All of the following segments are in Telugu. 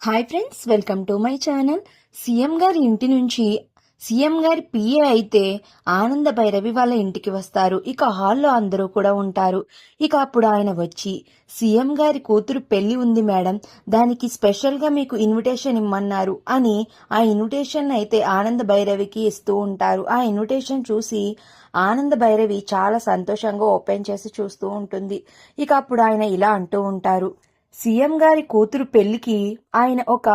Hi friends, welcome to my channel. CM గారి ఇంటి నుంచి సీఎం గారి పిఏ అయితే ఆనంద భైరవి వాళ్ళ ఇంటికి వస్తారు. ఇక హాల్లో అందరూ కూడా ఉంటారు. ఇక అప్పుడు ఆయన వచ్చి, సీఎం గారి కూతురు పెళ్లి ఉంది మేడం, దానికి స్పెషల్ గా మీకు ఇన్విటేషన్ ఇమ్మన్నారు అని ఆ ఇన్విటేషన్ అయితే ఆనంద భైరవికి ఇస్తూ ఉంటారు. ఆ ఇన్విటేషన్ చూసి ఆనంద భైరవి చాలా సంతోషంగా ఓపెన్ చేసి చూస్తూ ఉంటుంది. ఇక అప్పుడు ఆయన ఇలా అంటూ ఉంటారు, సీఎం గారి కూతురు పెళ్లికి ఆయన ఒక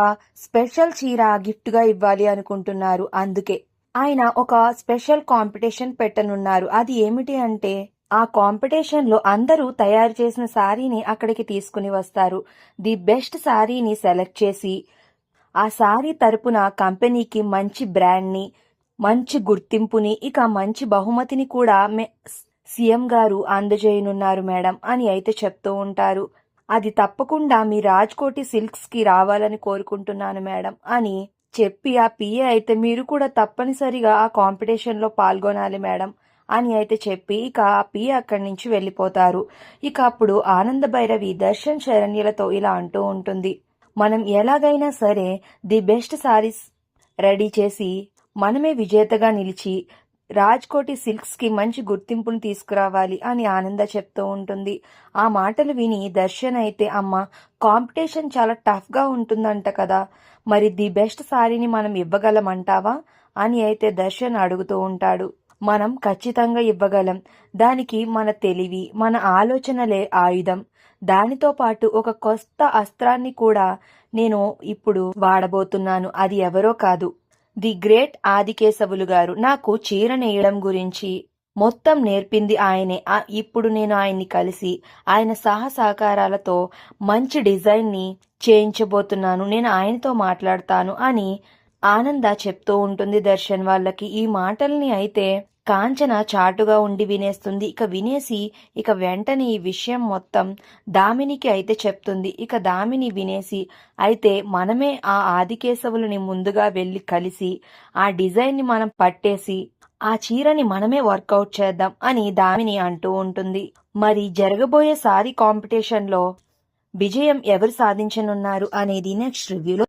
స్పెషల్ చీర గిఫ్ట్ గా ఇవ్వాలి అనుకుంటున్నారు. అందుకే ఆయన ఒక స్పెషల్ కాంపిటీషన్ పెట్టనున్నారు. అది ఏమిటి అంటే, ఆ కాంపిటీషన్ లో అందరూ తయారు చేసిన శారీని అక్కడికి తీసుకుని వస్తారు. ది బెస్ట్ శారీని సెలెక్ట్ చేసి ఆ శారీ తరపున కంపెనీకి మంచి బ్రాండ్ ని, మంచి గుర్తింపుని, ఇక మంచి బహుమతిని కూడా సీఎం గారు అందజేయనున్నారు మేడం అని అయితే చెప్తూ ఉంటారు. అది తప్పకుండా మీ రాజ్కోటి సిల్క్స్ కి రావాలని కోరుకుంటున్నాను మేడం అని చెప్పి ఆ పిఏ అయితే, మీరు కూడా తప్పనిసరిగా ఆ కాంపిటీషన్ లో పాల్గొనాలి మేడం అని అయితే చెప్పి ఇక ఆ పిఏ అక్కడి నుంచి వెళ్ళిపోతారు. ఇక అప్పుడు ఆనంద భైరవి దర్శన్ శరణ్యలతో ఇలా అంటూ ఉంటుంది, మనం ఎలాగైనా సరే ది బెస్ట్ సారీస్ రెడీ చేసి మనమే విజేతగా నిలిచి రాజ్కోటి సిల్క్స్ కి మంచి గుర్తింపును తీసుకురావాలి అని ఆనంద చెప్తూ ఉంటుంది. ఆ మాటలు విని దర్శన్ అయితే, అమ్మ, కాంపిటీషన్ చాలా టఫ్ గా ఉంటుందంట కదా, మరి ది బెస్ట్ సారీని మనం ఇవ్వగలమంటావా అని అయితే దర్శన్ అడుగుతూ ఉంటాడు. మనం ఖచ్చితంగా ఇవ్వగలం. దానికి మన తెలివి, మన ఆలోచనలే ఆయుధం. దానితో పాటు ఒక కొత్త అస్త్రాన్ని కూడా నేను ఇప్పుడు వాడబోతున్నాను. అది ఎవరో కాదు, ది గ్రేట్ ఆదికేశవులు గారు. నాకు చీర నేయడం గురించి మొత్తం నేర్పింది ఆయనే. ఇప్పుడు నేను ఆయన్ని కలిసి ఆయన సహకారాలతో మంచి డిజైన్ ని చేయించబోతున్నాను. నేను ఆయనతో మాట్లాడతాను అని ఆనంద చెప్తూ ఉంటుంది దర్శన్ వాళ్ళకి. ఈ మాటల్ని అయితే కాంచన చాటుగా ఉండి వినేస్తుంది. ఇక వినేసి ఇక వెంటనే ఈ విషయం మొత్తం దామినికి అయితే చెప్తుంది. ఇక దామిని వినేసి, అయితే మనమే ఆ ఆదికేశవులని ముందుగా వెళ్ళి కలిసి ఆ డిజైన్ ని మనం పట్టేసి ఆ చీరని మనమే వర్కౌట్ చేద్దాం అని దామిని అంటూ ఉంటుంది. మరి జరగబోయే సారీ కాంపిటీషన్ లో విజయం ఎవరు సాధించనున్నారు అనేది నెక్స్ట్ రివ్యూలో